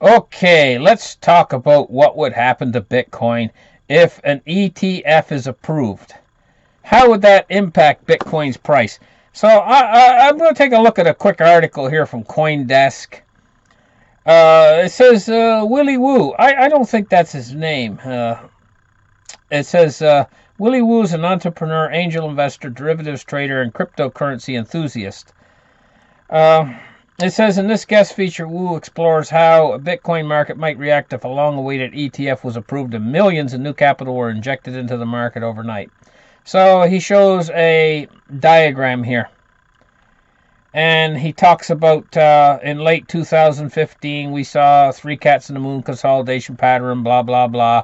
Okay, let's talk about what would happen to Bitcoin if an ETF is approved. How would that impact Bitcoin's price? So I'm going to take a look at a quick article here from CoinDesk. It says Willy Woo. I don't think that's his name. It says Willy Woo is an entrepreneur, angel investor, derivatives trader, and cryptocurrency enthusiast. It says in this guest feature, Wu explores how a Bitcoin market might react if a long-awaited ETF was approved and millions in new capital were injected into the market overnight. So he shows a diagram here. And he talks about in late 2015, we saw three cats in the moon consolidation pattern, blah, blah, blah.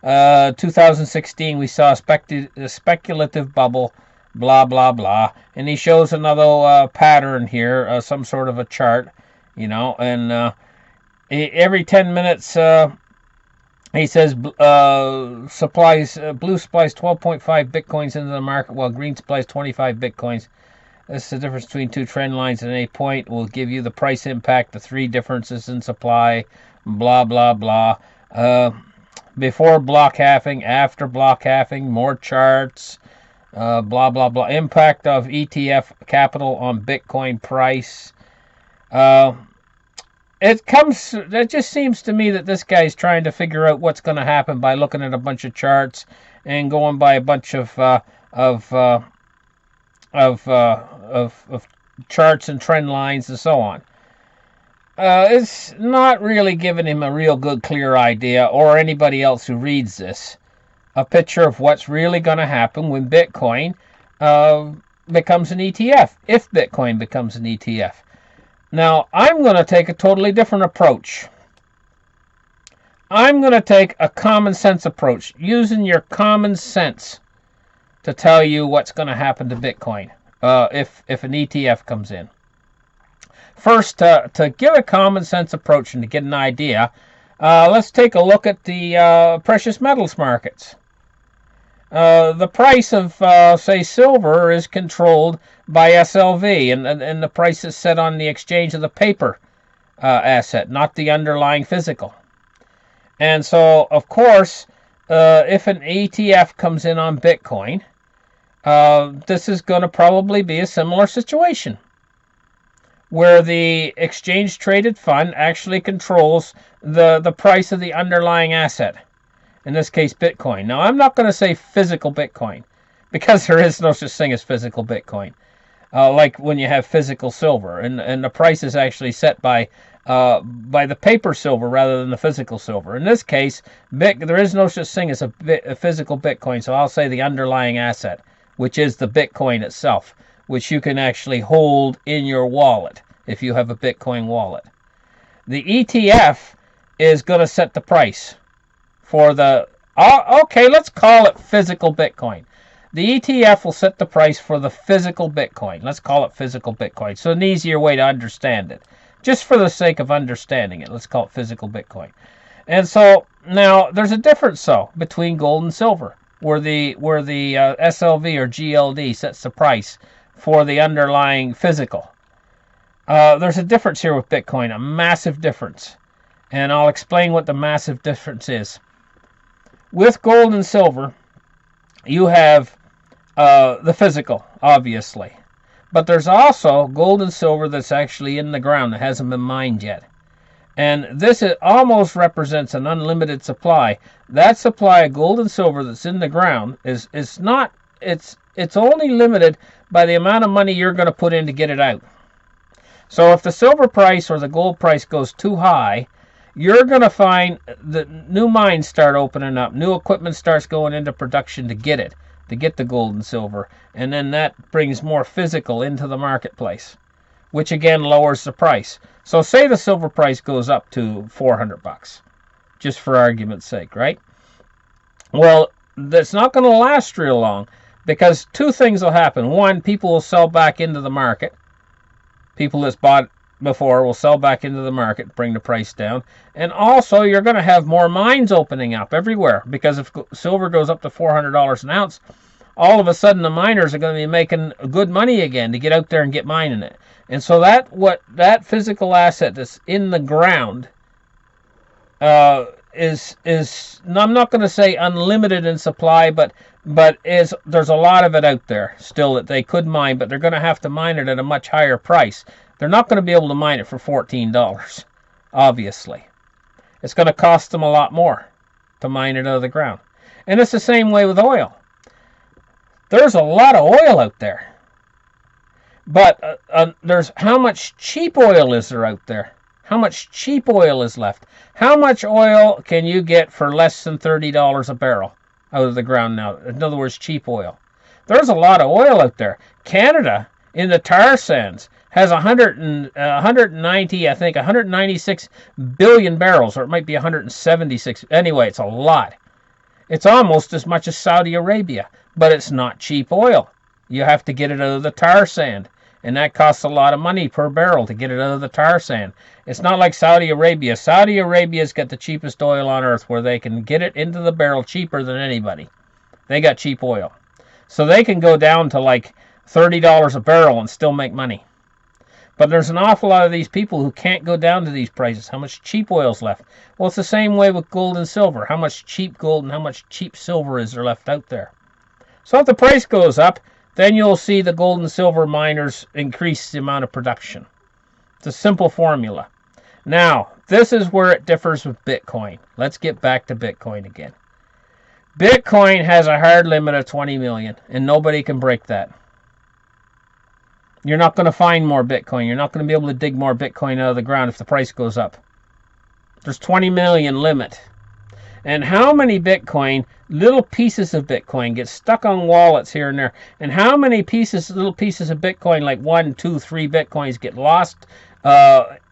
2016, we saw a speculative bubble, blah, blah, blah. And he shows another pattern here, some sort of a chart, and every 10 minutes, he says blue supplies 12.5 bitcoins into the market, while green supplies 25 bitcoins. This is the difference between two trend lines at any point. Will give you the price impact, the three differences in supply, blah, blah, blah. Before block halving, after block halving, more charts, blah, blah, blah. Impact of ETF capital on Bitcoin price. It just seems to me that this guy's trying to figure out what's going to happen by looking at a bunch of charts and going by a bunch of charts and trend lines and so on. It's not really giving him a real good, clear idea, or anybody else who reads this, a picture of what's really going to happen when Bitcoin becomes an ETF, if Bitcoin becomes an ETF. Now, I'm going to take a totally different approach. I'm going to take a common sense approach, using your common sense to tell you what's going to happen to Bitcoin if an ETF comes in. First, to give a common sense approach and to get an idea, let's take a look at the precious metals markets. The price of, say, silver is controlled by SLV, and the price is set on the exchange of the paper asset, not the underlying physical. And so, of course, if an ETF comes in on Bitcoin, this is going to probably be a similar situation, where the exchange-traded fund actually controls the price of the underlying asset, in this case Bitcoin. Now, I'm not going to say physical Bitcoin, because there is no such thing as physical Bitcoin, like when you have physical silver, and the price is actually set by the paper silver rather than the physical silver. In this case, there is no such thing as a physical Bitcoin, so I'll say the underlying asset, which is the Bitcoin itself, which you can actually hold in your wallet if you have a Bitcoin wallet. The ETF is going to set the price for okay, let's call it physical Bitcoin. The ETF will set the price for the physical Bitcoin. Let's call it physical Bitcoin. So an easier way to understand it. Just for the sake of understanding it, let's call it physical Bitcoin. And so now there's a difference, though, between gold and silver, where the SLV or GLD sets the price for the underlying physical. There's a difference here with Bitcoin, a massive difference. And I'll explain what the massive difference is. With gold and silver, you have the physical, obviously. But there's also gold and silver that's actually in the ground that hasn't been mined yet. And this almost represents an unlimited supply. That supply of gold and silver that's in the ground is not, it's only limited by the amount of money you're going to put in to get it out. So if the silver price or the gold price goes too high, you're going to find that new mines start opening up, new equipment starts going into production to get the gold and silver, and then that brings more physical into the marketplace, which again lowers the price. So say the silver price goes up to $400, just for argument's sake, right? Well, that's not going to last real long, because two things will happen. One, people will sell back into the market. People that's bought before will sell back into the market, bring the price down. And also, you're going to have more mines opening up everywhere, because if silver goes up to $400 an ounce, all of a sudden the miners are going to be making good money again to get out there and get mining it. And so that physical asset that's in the ground is I'm not going to say unlimited in supply, but there's a lot of it out there still that they could mine, but they're going to have to mine it at a much higher price. They're not going to be able to mine it for $14, obviously. It's going to cost them a lot more to mine it out of the ground. And it's the same way with oil. There's a lot of oil out there. But there's how much cheap oil is there out there? How much cheap oil is left? How much oil can you get for less than $30 a barrel out of the ground now? In other words, cheap oil. There's a lot of oil out there. Canada, in the tar sands, has 190, I think, 196 billion barrels, or it might be 176. Anyway, it's a lot. It's almost as much as Saudi Arabia, but it's not cheap oil. You have to get it out of the tar sand, and that costs a lot of money per barrel to get it out of the tar sand. It's not like Saudi Arabia. Saudi Arabia's got the cheapest oil on earth, where they can get it into the barrel cheaper than anybody. They got cheap oil. So they can go down to like $30 a barrel and still make money. But there's an awful lot of these people who can't go down to these prices. How much cheap oil's left? Well, it's the same way with gold and silver. How much cheap gold and how much cheap silver is there left out there? So if the price goes up, then you'll see the gold and silver miners increase the amount of production. It's a simple formula. Now, this is where it differs with Bitcoin. Let's get back to Bitcoin again. Bitcoin has a hard limit of 20 million, and nobody can break that. You're not going to find more Bitcoin. You're not going to be able to dig more Bitcoin out of the ground if the price goes up. There's 20 million limit. And how many Bitcoin, little pieces of Bitcoin, get stuck on wallets here and there? And how many little pieces of Bitcoin, like 1, 2, 3 Bitcoins, get lost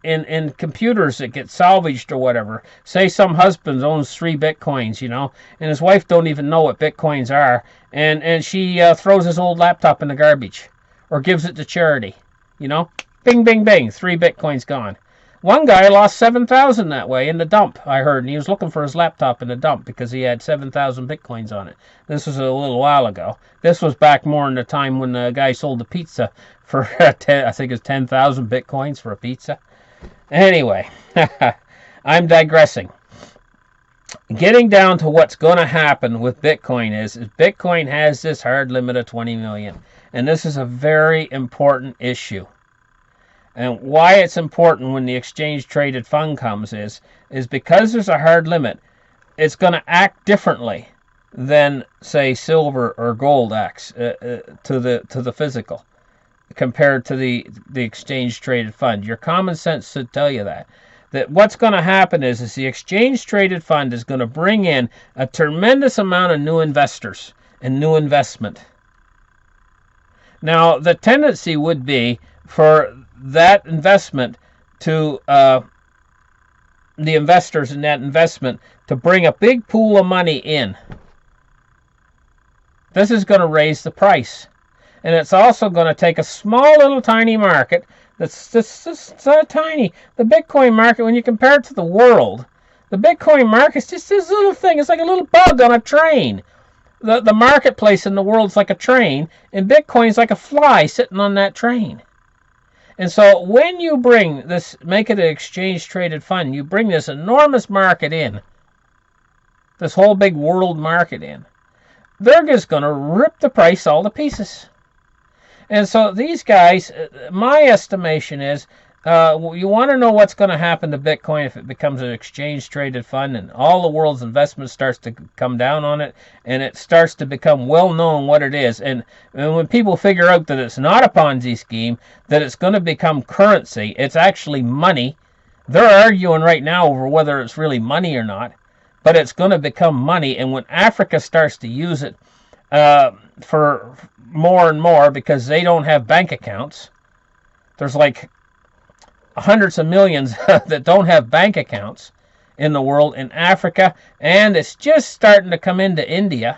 in computers that get salvaged or whatever? Say some husband owns 3 Bitcoins, and his wife don't even know what Bitcoins are, and she throws his old laptop in the garbage or gives it to charity. Bing, bing, bing, 3 Bitcoins gone. One guy lost 7,000 that way in the dump, I heard, and he was looking for his laptop in the dump because he had 7,000 Bitcoins on it. This was a little while ago. This was back more in the time when the guy sold the pizza for, I think it was 10,000 Bitcoins for a pizza. Anyway, I'm digressing. Getting down to what's going to happen with Bitcoin is Bitcoin has this hard limit of 20 million. And this is a very important issue. And why it's important when the exchange-traded fund comes is because there's a hard limit, it's going to act differently than, say, silver or gold acts to the physical compared to the exchange-traded fund. Your common sense should tell you that what's going to happen is the exchange-traded fund is going to bring in a tremendous amount of new investors and new investment. Now, the tendency would be for that investment to the investors in that investment to bring a big pool of money in. This is going to raise the price, and it's also going to take a small little tiny market that's tiny. The Bitcoin market, when you compare it to the world, the Bitcoin market is just this little thing. It's like a little bug on a train. The marketplace in the world is like a train, and Bitcoin's like a fly sitting on that train. And so when you bring this, make it an exchange-traded fund, you bring this enormous market in, this whole big world market in, they're just going to rip the price all to pieces. And so these guys, my estimation is, you want to know what's going to happen to Bitcoin if it becomes an exchange-traded fund and all the world's investment starts to come down on it and it starts to become well-known what it is. And when people figure out that it's not a Ponzi scheme, that it's going to become currency, it's actually money. They're arguing right now over whether it's really money or not, but it's going to become money. And when Africa starts to use it for more and more because they don't have bank accounts, there's like hundreds of millions that don't have bank accounts in the world, in Africa, and it's just starting to come into India.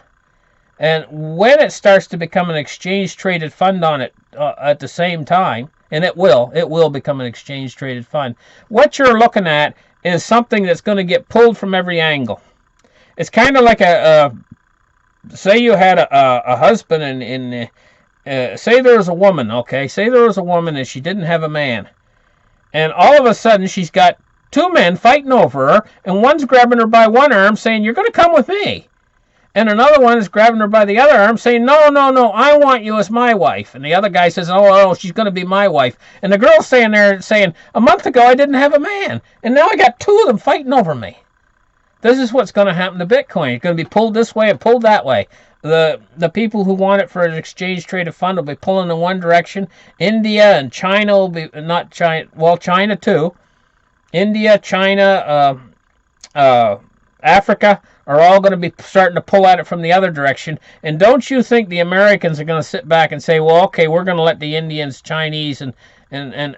And when it starts to become an exchange-traded fund on it at the same time, and it will become an exchange-traded fund, what you're looking at is something that's going to get pulled from every angle. It's kind of like say you had a husband and say there was a woman, okay? Say there was a woman and she didn't have a man. And all of a sudden, she's got two men fighting over her, and one's grabbing her by one arm saying, "You're going to come with me." And another one is grabbing her by the other arm saying, "No, no, no, I want you as my wife." And the other guy says, "Oh, she's going to be my wife." And the girl's standing there saying, "A month ago I didn't have a man, and now I got two of them fighting over me." This is what's going to happen to Bitcoin. It's going to be pulled this way and pulled that way. The people who want it for an exchange traded fund will be pulling in one direction. India and China will be, not China, well, China too. India, China, Africa are all going to be starting to pull at it from the other direction. And don't you think the Americans are going to sit back and say, "Well, okay, we're going to let the Indians, Chinese, and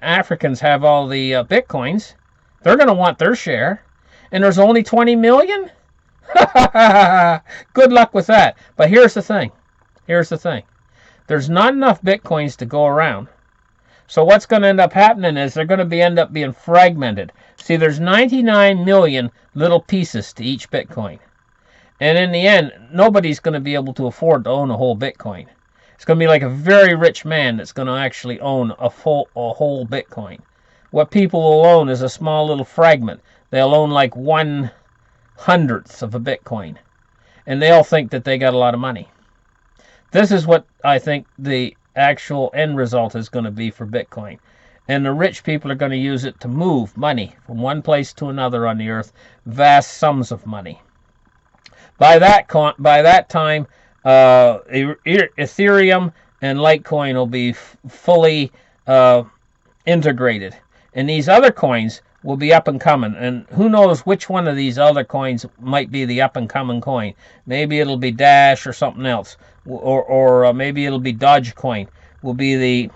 Africans have all the Bitcoins. They're going to want their share. And there's only 20 million? Good luck with that." But here's the thing. Here's the thing. There's not enough Bitcoins to go around. So what's going to end up happening is they're going to end up being fragmented. See, there's 99 million little pieces to each Bitcoin. And in the end, nobody's going to be able to afford to own a whole Bitcoin. It's going to be like a very rich man that's going to actually own a whole Bitcoin. What people will own is a small little fragment. They'll own like 1/100th of a Bitcoin. And they all think that they got a lot of money. This is what I think the actual end result is going to be for Bitcoin. And the rich people are going to use it to move money from one place to another on the earth, vast sums of money. By that time, Ethereum and Litecoin will be fully integrated. And these other coins will be up and coming. And who knows which one of these other coins might be the up and coming coin. Maybe it'll be Dash or something else. Or maybe it'll be Dogecoin. Will be the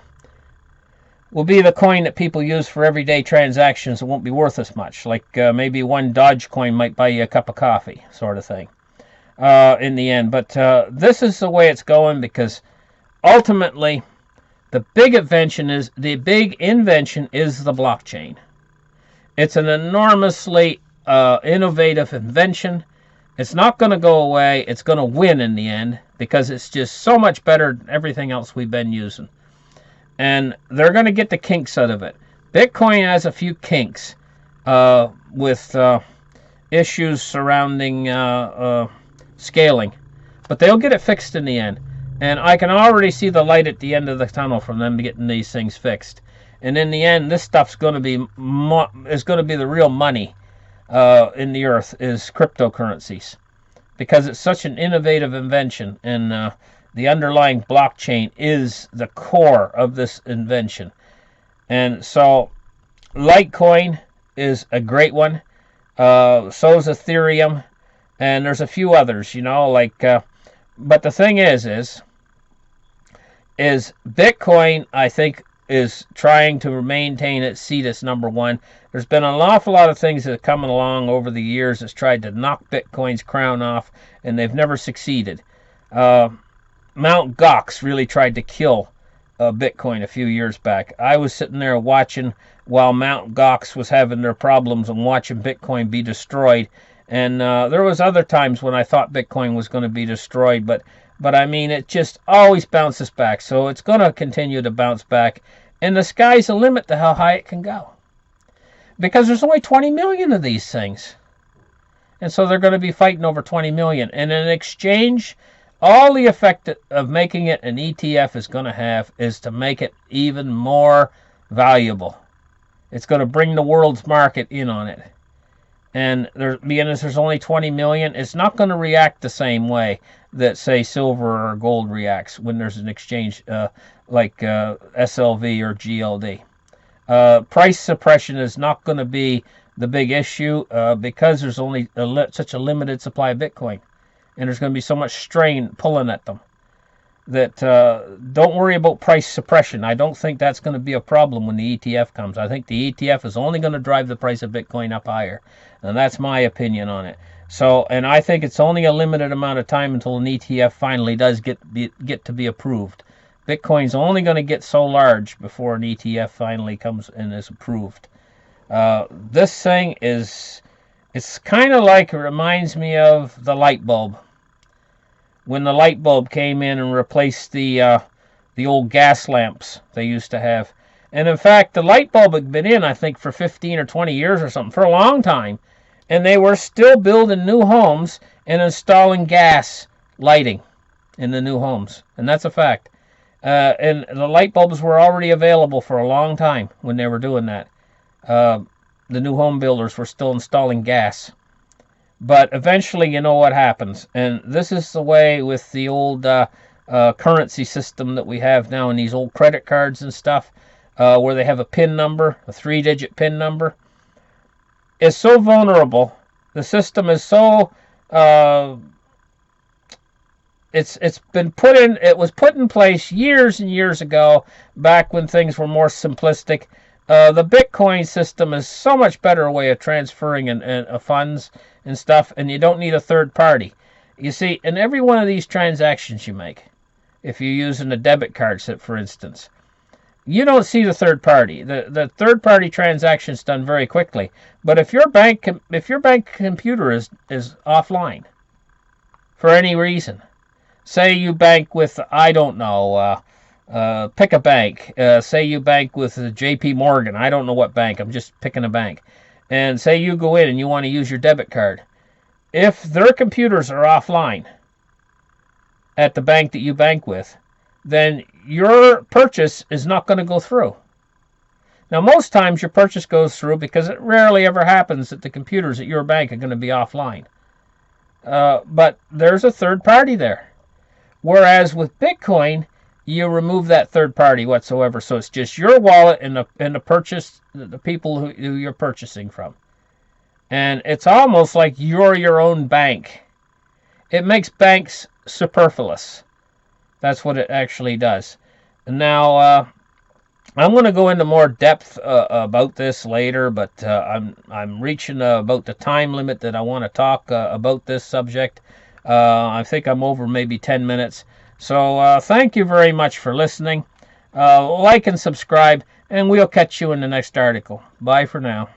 coin that people use for everyday transactions. It won't be worth as much. Like maybe one Dogecoin might buy you a cup of coffee, sort of thing. In the end. But this is the way it's going, because ultimately the big invention is the blockchain. It's an enormously innovative invention. It's not going to go away. It's going to win in the end, because it's just so much better than everything else we've been using. And they're going to get the kinks out of it. Bitcoin has a few kinks with issues surrounding scaling, but they'll get it fixed in the end. And I can already see the light at the end of the tunnel from them getting these things fixed. And in the end, this stuff's going to be the real money in the earth, is cryptocurrencies, because it's such an innovative invention, and the underlying blockchain is the core of this invention. And so Litecoin is a great one. So is Ethereum. And there's a few others, like, but the thing is Bitcoin, I think, is trying to maintain its seat as number one. There's been an awful lot of things that have come along over the years that's tried to knock Bitcoin's crown off, and they've never succeeded. Mount Gox really tried to kill Bitcoin a few years back. I was sitting there watching while Mount Gox was having their problems and watching Bitcoin be destroyed. And there was other times when I thought Bitcoin was going to be destroyed, but I mean, it just always bounces back. So it's going to continue to bounce back, and the sky's the limit to how high it can go, because there's only 20 million of these things, and so they're going to be fighting over 20 million. And in exchange, all the effect of making it an ETF is going to have is to make it even more valuable. It's going to bring the world's market in on it. And there's only 20 million, it's not going to react the same way that, say, silver or gold reacts when there's an exchange like SLV or GLD. Price suppression is not going to be the big issue because there's only such a limited supply of Bitcoin. And there's going to be so much strain pulling at them that don't worry about price suppression. I don't think that's going to be a problem when the ETF comes. I think the ETF is only going to drive the price of Bitcoin up higher. And that's my opinion on it. So, and I think it's only a limited amount of time until an ETF finally does get to be approved. Bitcoin's only going to get so large before an ETF finally comes and is approved. This thing it's kind of like, it reminds me of the light bulb. When the light bulb came in and replaced the old gas lamps they used to have. And in fact, the light bulb had been in, I think, for 15 or 20 years or something, for a long time. And they were still building new homes and installing gas lighting in the new homes. And that's a fact. And the light bulbs were already available for a long time when they were doing that. The new home builders were still installing gas. But eventually, you know what happens. And this is the way with the old currency system that we have now in these old credit cards and stuff, where they have a PIN number, a 3-digit PIN number. It's so vulnerable. The system is so it's been put in. It was put in place years and years ago, back when things were more simplistic. The Bitcoin system is so much better way of transferring funds and stuff, and you don't need a third party. You see, in every one of these transactions you make, if you're using a debit card, for instance, you don't see the third party. The third party transaction is done very quickly. But if your bank computer is offline for any reason, say you bank with, I don't know, pick a bank. Say you bank with J.P. Morgan. I don't know what bank. I'm just picking a bank. And say you go in and you want to use your debit card. If their computers are offline at the bank that you bank with, then your purchase is not going to go through. Now, most times your purchase goes through because it rarely ever happens that the computers at your bank are going to be offline. But there's a third party there. Whereas with Bitcoin, you remove that third party whatsoever. So it's just your wallet and the purchase, the people who you're purchasing from. And it's almost like you're your own bank. It makes banks superfluous. That's what it actually does. Now, I'm going to go into more depth about this later, but I'm reaching about the time limit that I want to talk about this subject. I think I'm over maybe 10 minutes. So thank you very much for listening. Like and subscribe, and we'll catch you in the next article. Bye for now.